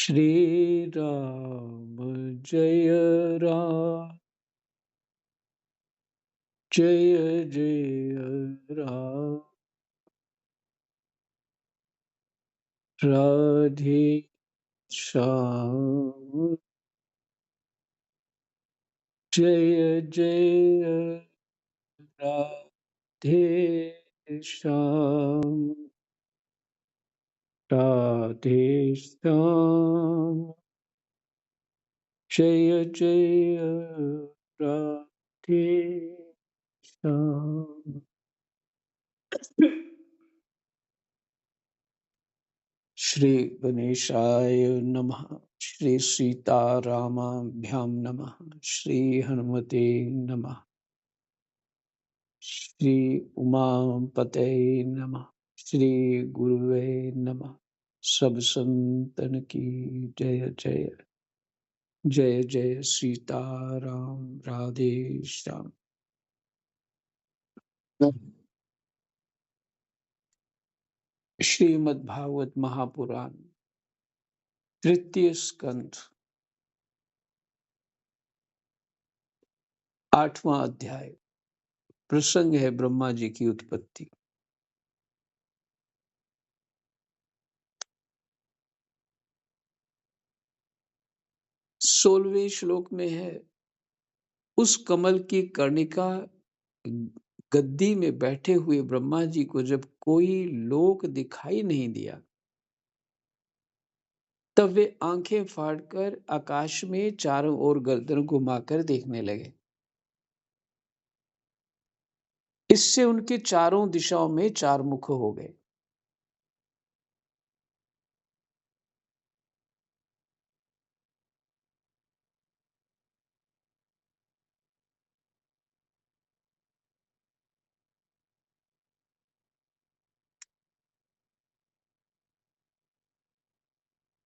श्री राम जय राम जय जय राम। राधे श्याम जय जय राधे श्याम। राधे श्याम जय जय राधे श्याम। श्री गणेशाय नमः। श्री सीतारामाभ्यां नमः। श्री हनुमते नमः। श्री उमापते नमः। श्री गुरुवे नमः। सब संतन की जय जय। जय जय सीताराम। राधे श्याम। श्रीमद् भागवत महापुराण तृतीय स्कंध 8वां अध्याय। प्रसंग है ब्रह्मा जी की उत्पत्ति। 16वें श्लोक में है, उस कमल की कर्णिका गद्दी में बैठे हुए ब्रह्मा जी को जब कोई लोक दिखाई नहीं दिया, तब वे आंखें फाड़कर आकाश में चारों ओर गर्दन घुमाकर देखने लगे। इससे उनके चारों दिशाओं में चार मुख हो गए।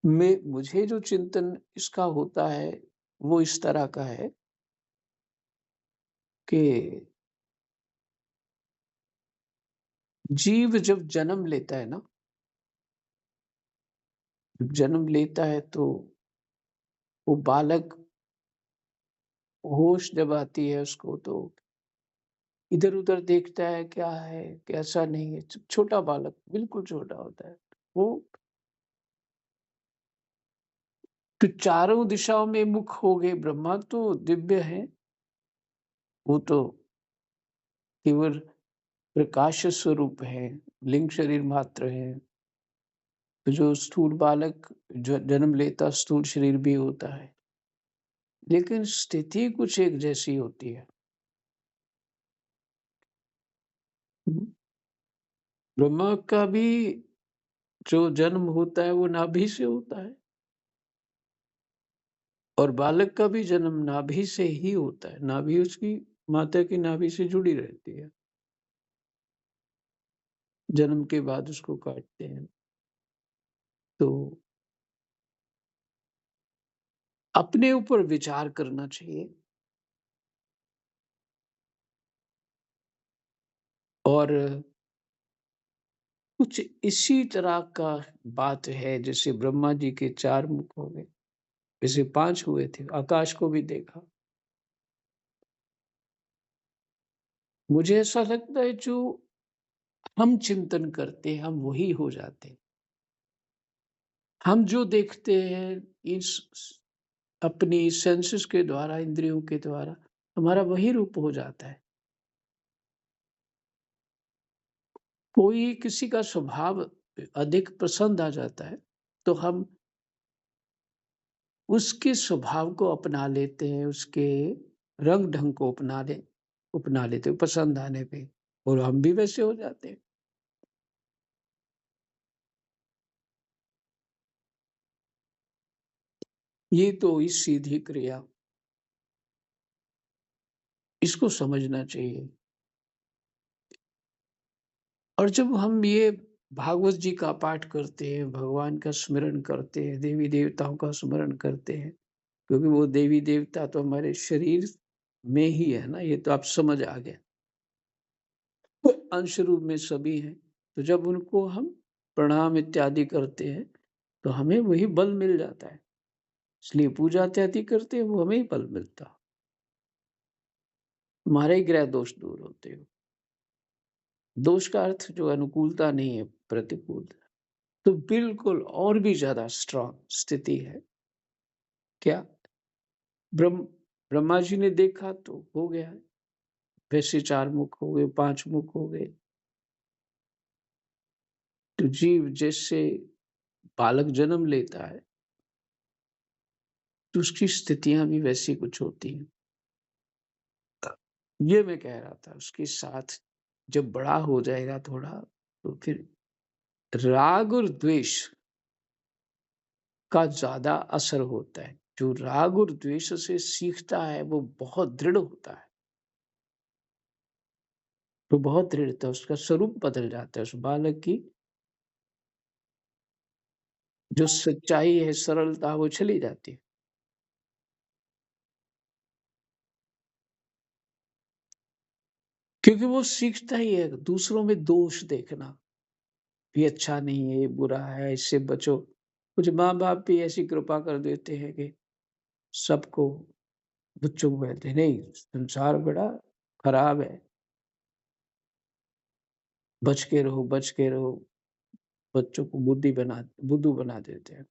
मुझे जो चिंतन इसका होता है वो इस तरह का है कि जीव जब जन्म लेता है ना, जब जन्म लेता है तो वो बालक, होश जब आती है उसको, तो इधर उधर देखता है क्या है कैसा नहीं है। छोटा बालक बिल्कुल छोटा होता है वो। तो चारों दिशाओं में मुख हो गए। ब्रह्मा तो दिव्य है, वो तो केवल प्रकाश स्वरूप है, लिंग शरीर मात्र है। तो जो स्थूल बालक जो जन्म लेता, स्थूल शरीर भी होता है, लेकिन स्थिति कुछ एक जैसी होती है। ब्रह्मा का भी जो जन्म होता है वो नाभि से होता है, और बालक का भी जन्म नाभि से ही होता है। नाभि उसकी माता की नाभि से जुड़ी रहती है। जन्म के बाद उसको काटते हैं। तो अपने ऊपर विचार करना चाहिए। और कुछ इसी तरह का बात है, जैसे ब्रह्मा जी के चार मुख हो गए, जैसे 5 हुए थे। आकाश को भी देखा। मुझे ऐसा लगता है जो हम चिंतन करते हैं हम वही हो जाते हैं। हम जो देखते हैं इस अपनी सेंसेस के द्वारा, इंद्रियों के द्वारा, हमारा वही रूप हो जाता है। कोई किसी का स्वभाव अधिक पसंद आ जाता है तो हम उसके स्वभाव को अपना लेते हैं, उसके रंग ढंग को अपना लेते हैं पसंद आने पे, और हम भी वैसे हो जाते हैं। ये तो इस सीधी क्रिया, इसको समझना चाहिए। और जब हम ये भागवत जी का पाठ करते हैं, भगवान का स्मरण करते हैं, देवी देवताओं का स्मरण करते हैं, क्योंकि वो देवी देवता तो हमारे शरीर में ही है ना, ये तो आप समझ आ गए। वो अंश रूप में सभी हैं। तो जब उनको हम प्रणाम इत्यादि करते हैं, तो हमें वही बल मिल जाता है। इसलिए पूजा इत्यादि करते हैं, वो हमें ही बल मिलता। हमारे ही ग्रह दोष दूर होते हो। दोष का अर्थ जो अनुकूलता नहीं है, प्रतिकूलता। तो बिल्कुल और भी ज़्यादा स्ट्रॉन्ग स्थिति है। क्या? ब्रह्म ब्रह्मा जी ने देखा तो हो गया। वैसे 4 मुख हो गए, 5 मुख हो गए। तो जीव जैसे बालक जन्म लेता है, तो उसकी स्थितियाँ भी वैसी कुछ होती हैं। ये मैं कह रहा था, उसके साथ जब बड़ा हो जाएगा थोड़ा, तो फिर राग और द्वेष का ज़्यादा असर होता है। जो राग और द्वेष से सीखता है, वो बहुत दृढ़ होता है। वो बहुत दृढ़ होता है, उसका स्वरूप बदल जाता है। उस बालक की जो सच्चाई है, सरलता, वो चली जाती है। क्योंकि वो सीखता ही है दूसरों में दोष देखना, ये अच्छा नहीं है, ये बुरा है, इससे बचो। कुछ माँ-बाप भी ऐसी कृपा कर देते हैं कि सबको बच्चों को कहते हैं, नहीं, संसार बड़ा खराब है, बच के रहो। बच्चों को बुद्धू बना देते हैं।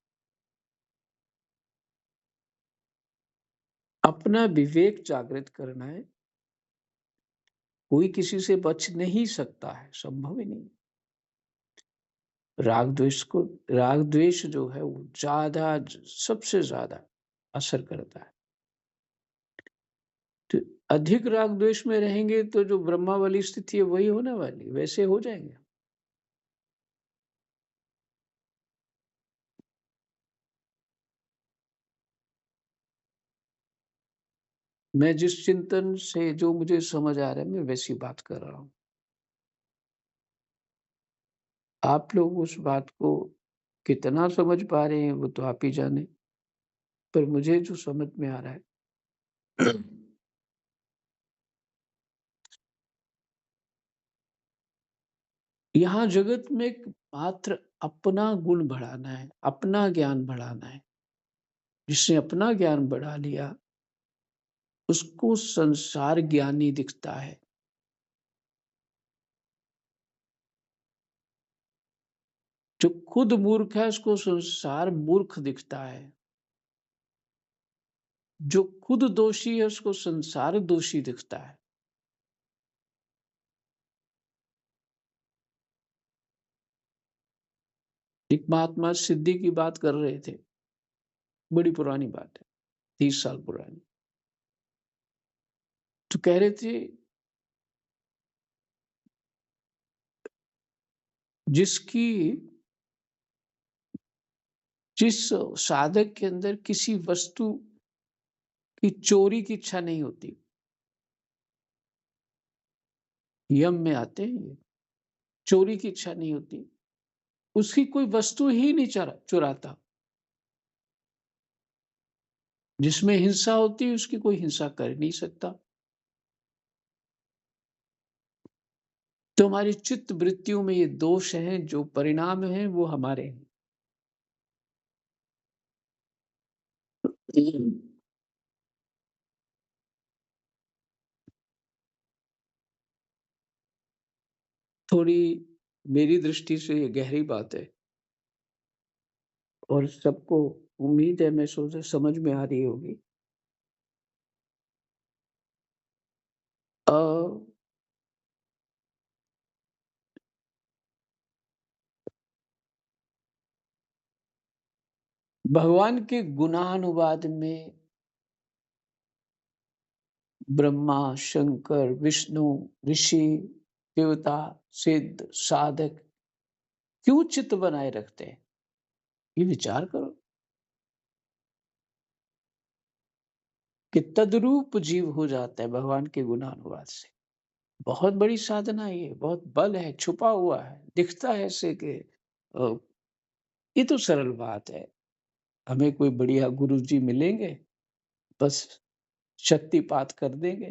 अपना विवेक जागृत करना है। कोई किसी से बच नहीं सकता है, संभव ही नहीं। राग द्वेष को राग द्वेष जो है वो सबसे ज्यादा असर करता है। तो अधिक राग द्वेष में रहेंगे तो जो ब्रह्मा वाली स्थिति है वही होने वाली, वैसे हो जाएंगे। मैं जिस चिंतन से जो मुझे समझ आ रहा है, मैं वैसी बात कर रहा हूँ। आप लोग उस बात को कितना समझ पा रहे हैं वो तो आप ही जाने। पर मुझे जो समझ में आ रहा है, यहाँ जगत में मात्र अपना गुण बढ़ाना है, अपना ज्ञान बढ़ाना है। जिसने अपना ज्ञान बढ़ा लिया, उसको संसार ज्ञानी दिखता है। जो खुद मूर्ख है, उसको संसार मूर्ख दिखता है। जो खुद दोषी है, उसको संसार दोषी दिखता है। एक महात्मा सिद्धि की बात कर रहे थे, बड़ी पुरानी बात है, 30 साल पुरानी। तो कह रहे थे, जिसकी जिस साधक के अंदर किसी वस्तु की चोरी की इच्छा नहीं होती, यम में आते हैं ये, चोरी की इच्छा नहीं होती, उसकी कोई वस्तु ही नहीं चुराता। जिसमें हिंसा होती है, उसकी कोई हिंसा कर नहीं सकता। तो हमारी चित्त वृत्तियों में ये दोष हैं, जो परिणाम हैं वो हमारे हैं। थोड़ी मेरी दृष्टि से ये गहरी बात है, और सबको उम्मीद है, मैं सोचा समझ में आ रही होगी। अ, भगवान के गुणानुवाद में ब्रह्मा, शंकर, विष्णु, ऋषि, देवता, सिद्ध, साधक क्यों चित्त बनाए रखते हैं? ये विचार करो कि तद्रूप जीव हो जाता है भगवान के गुणानुवाद से। बहुत बड़ी साधना है ये, बहुत बल है, छुपा हुआ है, दिखता है ऐसे कि अ, ये तो सरल बात है। हमें कोई बढ़िया गुरुजी मिलेंगे, बस शक्तिपात कर देंगे,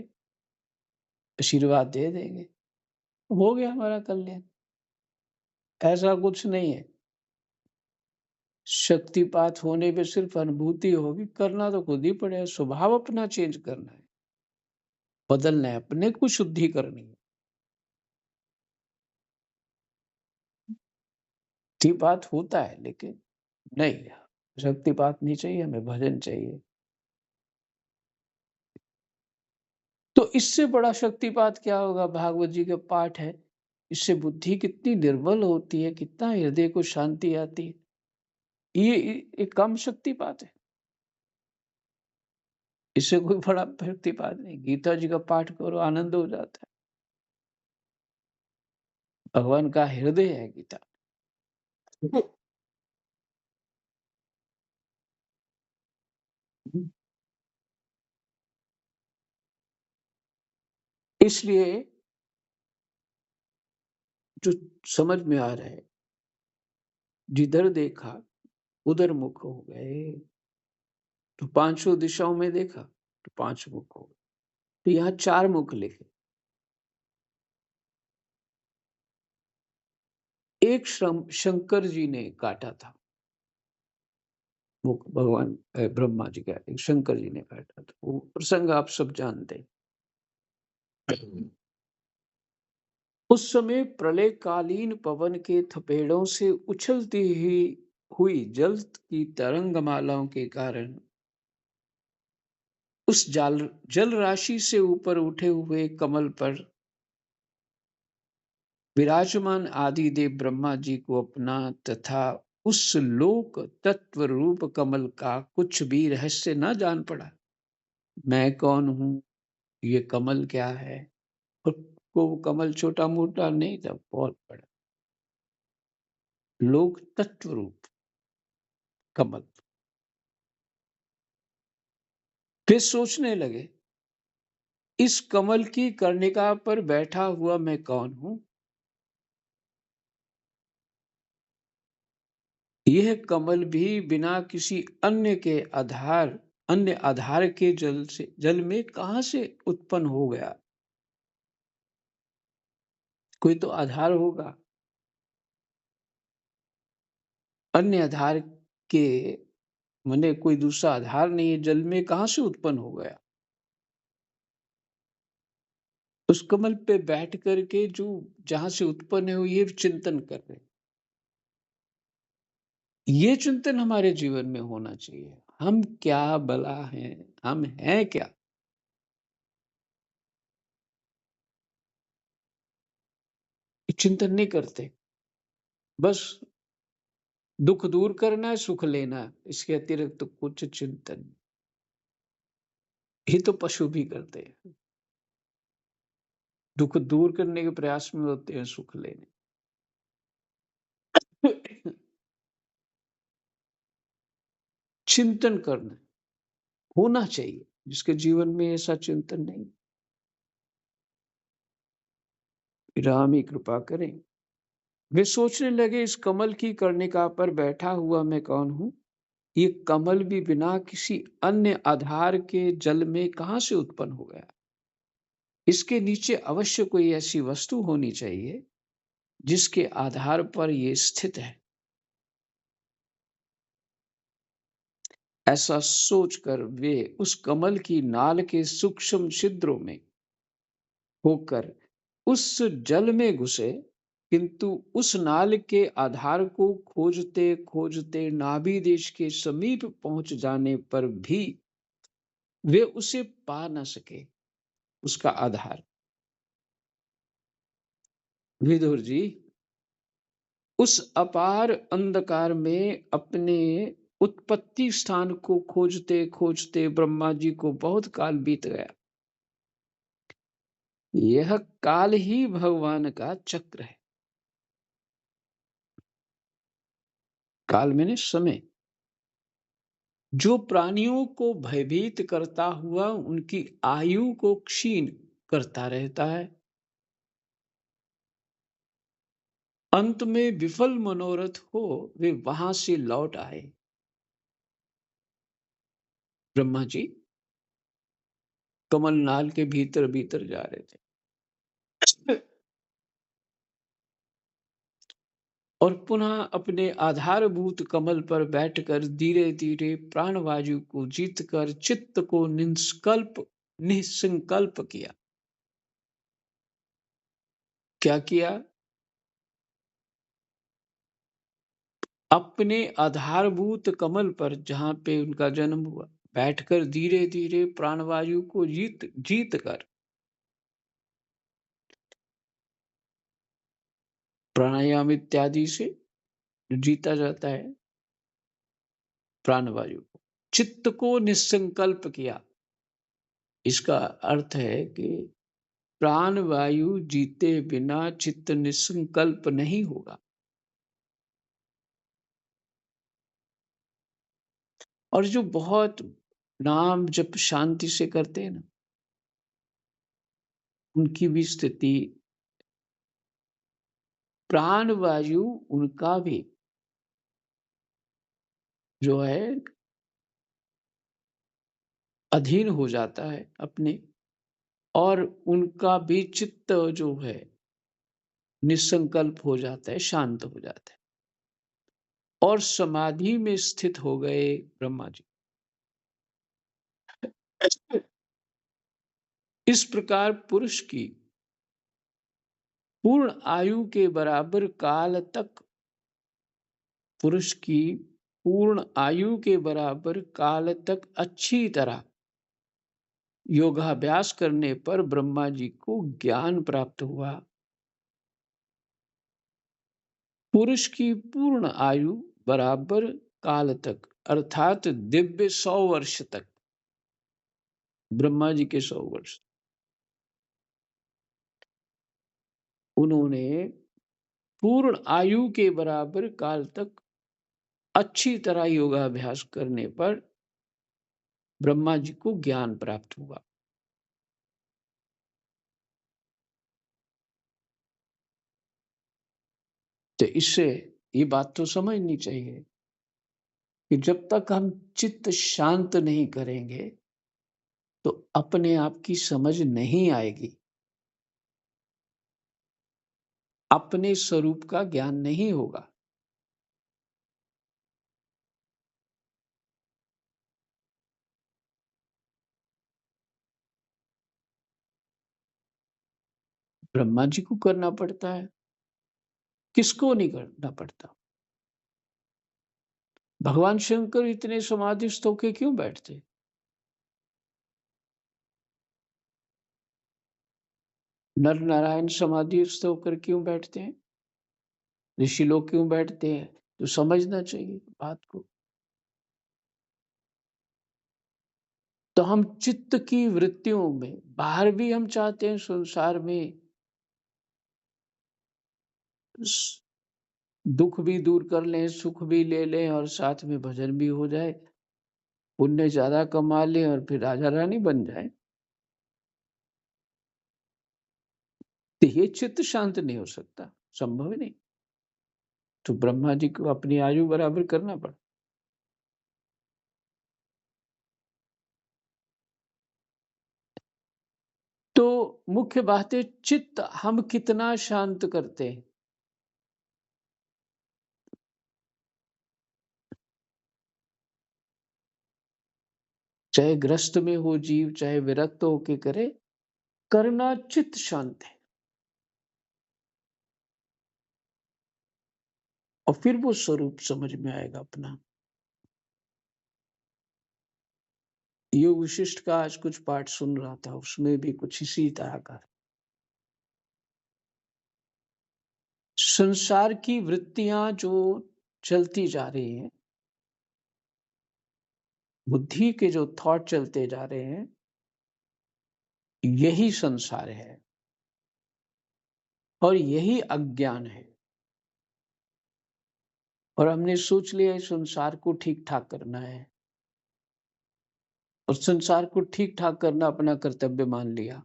आशीर्वाद दे देंगे, हो गया हमारा कल्याण। ऐसा कुछ नहीं है। शक्तिपात होने पे सिर्फ अनुभूति होगी, करना तो खुद ही पड़ेगा, स्वभाव अपना चेंज करना है, बदलना है, अपने को शुद्धि करनी है। शक्तिपात होता है लेकिन नहीं, शक्तिपात नहीं चाहिए, हमें भजन चाहिए। तो इससे बड़ा शक्तिपात क्या होगा? भागवत जी का पाठ है, इससे बुद्धि कितनी निर्मल होती है, कितना हृदय को शांति आती है। ये एक कम शक्तिपात है, इससे कोई बड़ा शक्तिपात नहीं। गीता जी का पाठ करो, आनंद हो जाता है। भगवान का हृदय है गीता। इसलिए जो समझ में आ रहा है, जिधर देखा उधर मुख हो गए, तो पांचों दिशाओं में देखा तो पांच मुख हो गए। तो यहाँ चार मुख लिखे। एक श्रम शंकर जी ने काटा था मुख, भगवान ब्रह्मा जी का, एक शंकर जी ने काटा था, वो प्रसंग आप सब जानते हैं। उस समय प्रलयकालीन पवन के थपेड़ों से उछलती ही हुई जल की तरंगमालाओं के कारण उस जल राशि से ऊपर उठे हुए कमल पर विराजमान आदिदेव ब्रह्मा जी को अपना तथा उस लोक तत्व रूप कमल का कुछ भी रहस्य न जान पड़ा। मैं कौन हूँ, ये कमल क्या है? और वो कमल छोटा मोटा नहीं था, बहुत बड़ा लोक तत्व रूप कमल। फिर सोचने लगे, इस कमल की कर्णिका पर बैठा हुआ मैं कौन हूँ? यह कमल भी बिना किसी अन्य आधार के जल में कहाँ से उत्पन्न हो गया? कोई तो आधार होगा। अन्य आधार के माने कोई दूसरा आधार नहीं है, जल में कहाँ से उत्पन्न हो गया? उस कमल पे बैठ करके जो जहां से उत्पन्न है, वो ये चिंतन कर रहे हैं। ये चिंतन हमारे जीवन में होना चाहिए। हम क्या भला हैं? हम हैं क्या? ये चिंतन नहीं करते। बस दुख दूर करना है, सुख लेना है, इसके अतिरिक्त तो कुछ चिंतन नहीं। ये तो पशु भी करते हैं, दुख दूर करने के प्रयास में होते हैं, सुख लेने। चिंतन करना होना चाहिए, जिसके जीवन में ऐसा चिंतन नहीं, राम ही कृपा करें। वे सोचने लगे, इस कमल की कर्णिका पर बैठा हुआ मैं कौन हूँ? ये कमल भी बिना किसी अन्य आधार के जल में कहाँ से उत्पन्न हो गया? इसके नीचे अवश्य कोई ऐसी वस्तु होनी चाहिए जिसके आधार पर ये स्थित है। ऐसा सोचकर वे उस कमल की नाल के सूक्ष्म छिद्रों में होकर उस जल में घुसे, किंतु उस नाल के आधार को खोजते खोजते नाभि देश के समीप पहुंच जाने पर भी वे उसे पा न सके। उसका आधार, विदुर जी उस अपार अंधकार में अपने उत्पत्ति स्थान को खोजते खोजते ब्रह्मा जी को बहुत काल बीत गया। यह काल ही भगवान का चक्र है। काल मैंने समय, जो प्राणियों को भयभीत करता हुआ उनकी आयु को क्षीण करता रहता है, अंत में विफल मनोरथ हो वे वहां से लौट आए। ब्रह्मा जी कमलनाल के भीतर भीतर जा रहे थे और पुनः अपने आधारभूत कमल पर बैठकर धीरे धीरे प्राणवायु को जीतकर चित्त को निसंकल्प किया। क्या किया? अपने आधारभूत कमल पर जहां पे उनका जन्म हुआ, बैठकर धीरे धीरे प्राणवायु को जीत कर प्राणायाम इत्यादि से जीता जाता है प्राणवायु को, चित्त को निसंकल्प किया। इसका अर्थ है कि प्राणवायु जीते बिना चित्त निसंकल्प नहीं होगा। और जो बहुत नाम जप शांति से करते हैं ना, उनकी भी स्थिति, प्राणवायु उनका भी जो है अधीन हो जाता है अपने, और उनका भी चित्त जो है निसंकल्प हो जाता है, शांत हो जाता है, और समाधि में स्थित हो गए ब्रह्मा जी। इस प्रकार पुरुष की पूर्ण आयु के बराबर काल तक, पुरुष की पूर्ण आयु के बराबर काल तक अच्छी तरह योगाभ्यास करने पर ब्रह्मा जी को ज्ञान प्राप्त हुआ। पुरुष की पूर्ण आयु बराबर काल तक अर्थात दिव्य 100 वर्ष तक, ब्रह्मा जी के 100 वर्ष, उन्होंने पूर्ण आयु के बराबर काल तक अच्छी तरह योगाभ्यास करने पर ब्रह्मा जी को ज्ञान प्राप्त हुआ। तो इससे ये बात तो समझनी चाहिए कि जब तक हम चित्त शांत नहीं करेंगे तो अपने आप की समझ नहीं आएगी, अपने स्वरूप का ज्ञान नहीं होगा। ब्रह्मा जी को करना पड़ता है, किसको नहीं करना पड़ता? भगवान शंकर इतने समाधिस्थ होके क्यों बैठते? नर नारायण समाधिस्थ होकर क्यों बैठते हैं? ऋषि लोग क्यों बैठते हैं? तो समझना चाहिए बात को। तो हम चित्त की वृत्तियों में, बाहर भी हम चाहते हैं संसार में दुख भी दूर कर लें, सुख भी ले लें और साथ में भजन भी हो जाए, पुण्य ज्यादा कमा लें और फिर राजा रानी बन जाए। तो ये चित्त शांत नहीं हो सकता, संभव ही नहीं। तो ब्रह्मा जी को अपनी आयु बराबर करना पड़ा। तो मुख्य बात है चित्त हम कितना शांत करते हैं। चाहे ग्रस्त में हो जीव, चाहे विरक्त होके करे, करना चित्त शांत है, और फिर वो स्वरूप समझ में आएगा अपना। योग विशिष्ट का आज कुछ पाठ सुन रहा था, उसमें भी कुछ इसी तरह का। संसार की वृत्तियां जो चलती जा रही हैं, बुद्धि के जो थॉट चलते जा रहे हैं, यही संसार है और यही अज्ञान है। और हमने सोच लिया इस संसार को ठीक ठाक करना है, और संसार को ठीक ठाक करना अपना कर्तव्य मान लिया।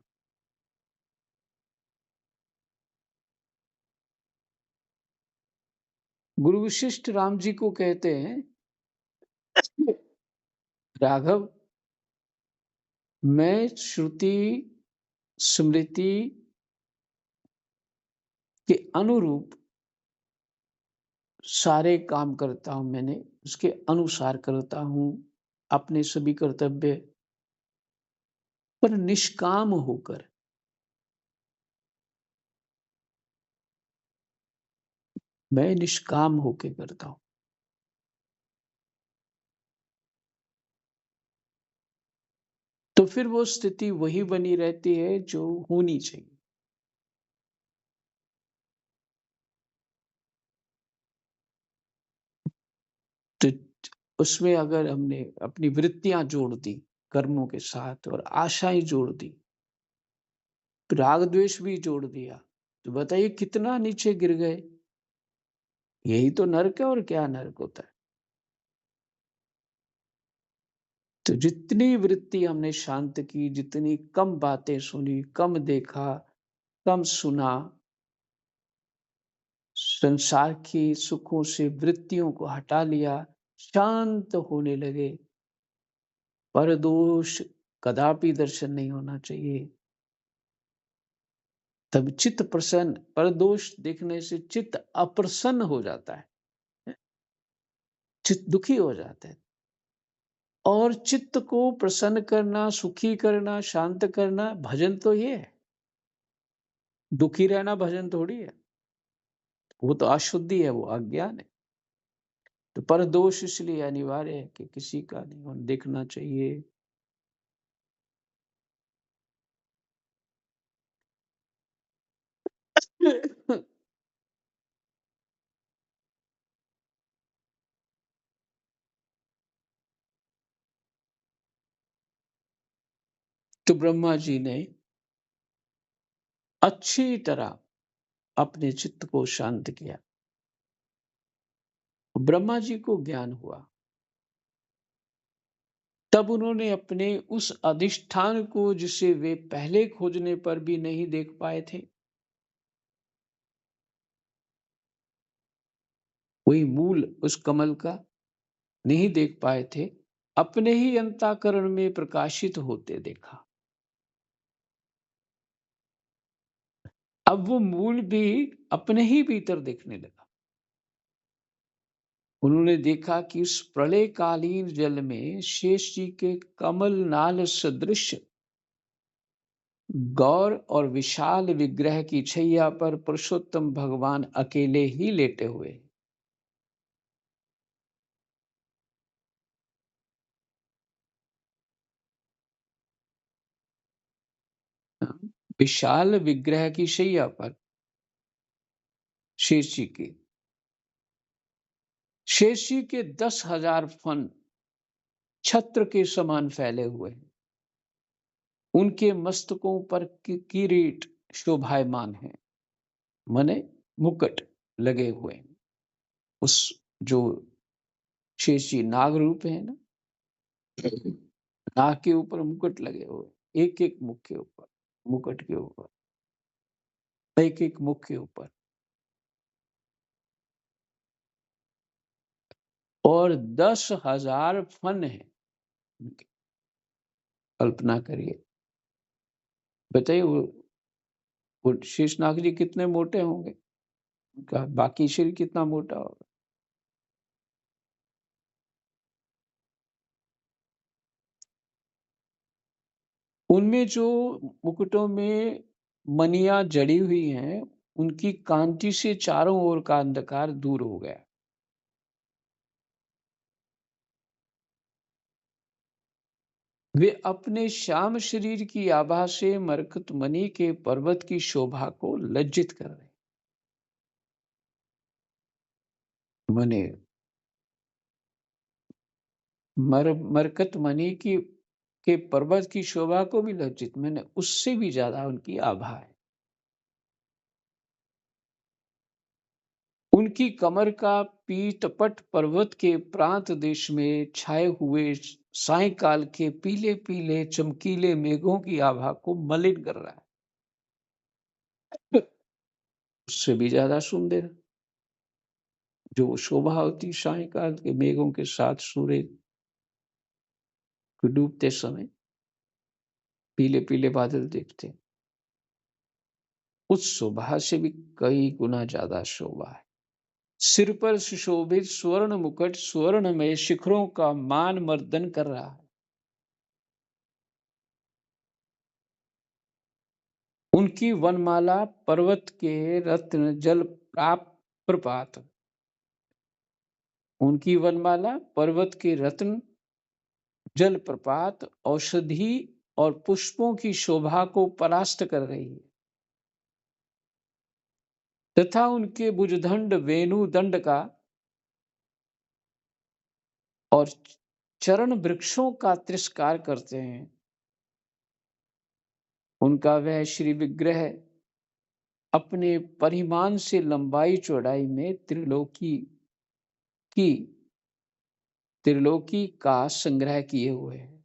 गुरु वशिष्ठ राम जी को कहते हैं, राघव, मैं श्रुति स्मृति के अनुरूप सारे काम करता हूँ मैंने, उसके अनुसार करता हूँ, अपने सभी कर्तव्य पर निष्काम होकर। मैं निष्काम होके करता हूँ। तो फिर वो स्थिति वही बनी रहती है जो होनी चाहिए। तो उसमें अगर हमने अपनी वृत्तियाँ जोड़ दी, कर्मों के साथ और आशाएँ जोड़ दी, राग द्वेष भी जोड़ दिया, तो बताइए कितना नीचे गिर गए। यही तो नर्क है, और क्या नर्क होता है। तो जितनी वृत्ति हमने शांत की, जितनी कम बातें सुनी, कम देखा, कम सुना, संसार की सुखों से वृत्तियों को हटा लिया, शांत होने लगे, परदोष कदापि दर्शन नहीं होना चाहिए। तब चित्त प्रसन्न, परदोष देखने से चित्त अप्रसन्न हो जाता है, चित्त दुखी हो जाता है। और चित्त को प्रसन्न करना, सुखी करना, शांत करना भजन तो ये है। दुखी रहना भजन थोड़ी है। वो तो अशुद्धि है, वो अज्ञान है। तो परदोष इसलिए अनिवार्य है कि किसी का नहीं होना देखना चाहिए। तो ब्रह्मा जी ने अच्छी तरह अपने चित्त को शांत किया। ब्रह्मा जी को ज्ञान हुआ। तब उन्होंने अपने उस अधिष्ठान को जिसे वे पहले खोजने पर भी नहीं देख पाए थे, वही मूल उस कमल का नहीं देख पाए थे, अपने ही अंतःकरण में प्रकाशित होते देखा। अब वो मूल भी अपने ही भीतर देखने लगा। उन्होंने देखा कि उस प्रलयकालीन जल में शेष जी के कमल नाल सदृश गौर और विशाल विग्रह की छैया पर पुरुषोत्तम भगवान अकेले ही लेटे हुए हैं। विशाल विग्रह की शैया पर शेष जी की, शेष जी के 10,000 फन छत्र के समान फैले हुए हैं। उनके मस्तकों पर किरीट शोभायमान है, माने मुकुट लगे हुए हैं। उस जो शेष जी नाग रूप है ना, नाग के ऊपर मुकुट लगे हुए, एक एक मुख के ऊपर, मुकुट के ऊपर, एक एक मुख के ऊपर, और 10,000 फन है उनके। कल्पना करिए, बताइए वो शेषनाग जी कितने मोटे होंगे, उनका बाकी शरीर कितना मोटा होगा। उनमें जो मुकुटों में मणियां जड़ी हुई हैं, उनकी कांति से चारों ओर का अंधकार दूर हो गया। वे अपने श्याम शरीर की आभा से मरकतमणि के पर्वत की शोभा को लज्जित कर रहे। मने मरकतमणि की के पर्वत की शोभा को भी लज्जित, मैंने उससे भी ज्यादा उनकी आभा है। उनकी कमर का पीतपट पर्वत के प्रांत देश में छाए हुए सायकाल के पीले पीले चमकीले मेघों की आभा को मलिन कर रहा है। उससे भी ज्यादा सुंदर जो शोभा होती सायकाल के मेघों के साथ सूरज को डूबते समय पीले पीले बादल देखते, उस शोभा से भी कई गुना ज्यादा शोभा है। सिर पर सुशोभित स्वर्ण मुकुट स्वर्णमय शिखरों का मान मर्दन कर रहा है। उनकी वनमाला पर्वत के रत्न जल प्राप्त प्रपात। उनकी वनमाला पर्वत के रत्न जल प्रपात औषधि और पुष्पों की शोभा को परास्त कर रही है तथा उनके भुजदंड वेणु दंड का और चरण वृक्षों का तिरस्कार करते हैं। उनका वह श्री विग्रह अपने परिमाण से लंबाई चौड़ाई में की त्रिलोकी का संग्रह किए हुए है।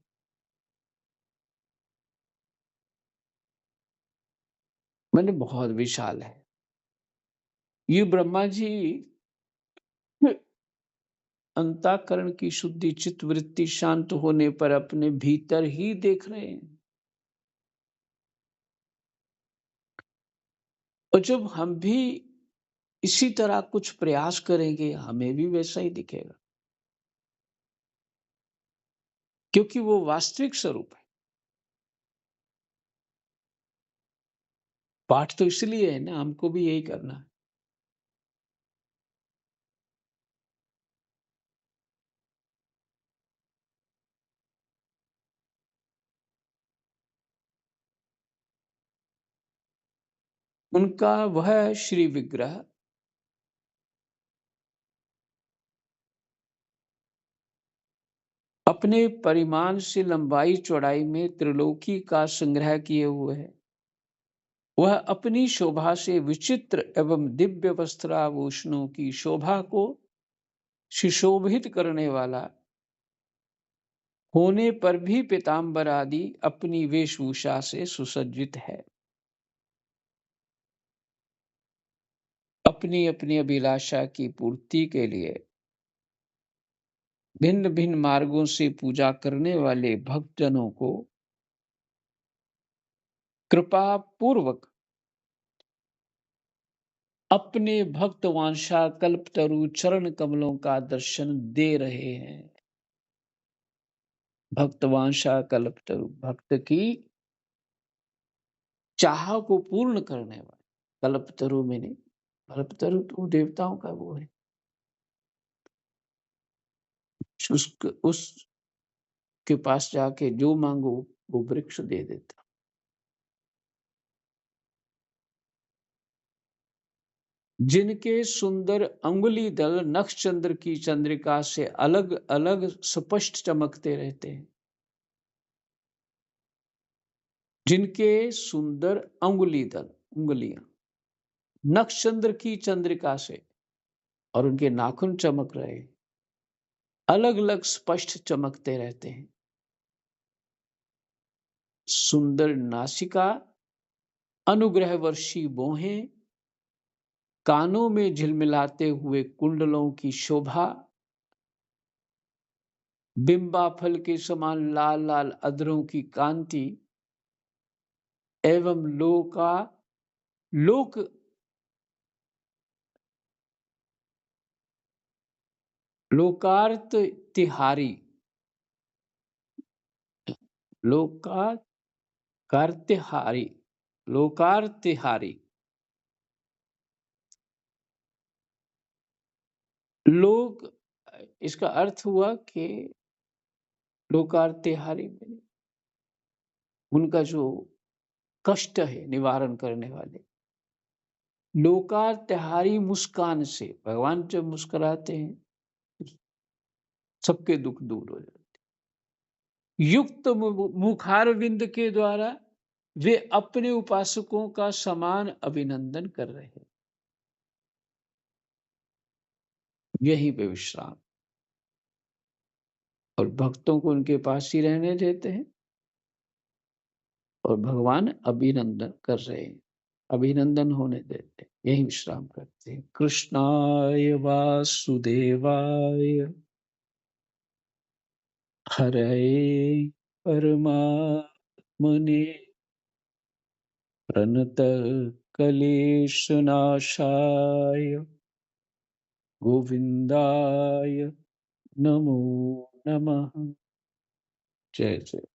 मैंने बहुत विशाल है। ये ब्रह्मा जी अंतःकरण की शुद्धि चित्त वृत्ति शांत होने पर अपने भीतर ही देख रहे हैं। और जब हम भी इसी तरह कुछ प्रयास करेंगे हमें भी वैसा ही दिखेगा, क्योंकि वो वास्तविक स्वरूप है। पाठ तो इसलिए है ना, हमको भी यही करना है। उनका वह श्री विग्रह अपने परिमाण से लंबाई चौड़ाई में त्रिलोकी का संग्रह किए हुए है। वह अपनी शोभा से विचित्र एवं दिव्य वस्त्राभूषणों की शोभा को सुशोभित करने वाला होने पर भी पीताम्बर आदि अपनी वेशभूषा से सुसज्जित है। अपनी अपनी अभिलाषा की पूर्ति के लिए भिन्न भिन्न मार्गों से पूजा करने वाले भक्तजनों को कृपा पूर्वक अपने भक्त वांछा कल्पतरु चरण कमलों का दर्शन दे रहे हैं। भक्त वांछा कल्पतरु, भक्त की चाह को पूर्ण करने वाले कल्पतरु में नहीं। कल्पतरु तो देवताओं का वो है, उसके पास जाके जो मांगो वो वृक्ष दे देता। जिनके सुंदर अंगुली दल नक्षचंद्र की चंद्रिका से अलग अलग स्पष्ट चमकते रहते हैं। जिनके सुंदर अंगुली दल, उंगलियां नक्षचंद्र की चंद्रिका से और उनके नाखून चमक रहे, अलग अलग स्पष्ट चमकते रहते हैं। सुंदर नासिका, अनुग्रह वर्षी बोहें, कानों में झिलमिलाते हुए कुंडलों की शोभा, बिंबा फल के समान लाल लाल अधरों की कांति एवं लोक लोकार्थ तिहारी लोकार्तिहारी लोकार्तिहारी लोक, इसका अर्थ हुआ कि लोकार्तिहारी में उनका जो कष्ट है निवारण करने वाले। लोकार्तिहारी मुस्कान से, भगवान जब मुस्कुराते हैं सबके दुख दूर हो जाते। युक्त मुखारविंद के द्वारा वे अपने उपासकों का समान अभिनंदन कर रहे हैं। यही पे विश्राम, और भक्तों को उनके पास ही रहने देते हैं और भगवान अभिनंदन कर रहे हैं, अभिनंदन होने देते हैं, यही विश्राम करते हैं। कृष्णाय वासुदेवाय हरये परमात्मने प्रणत क्लेशनाशाय गोविंदाय नमो नमः। जय जय।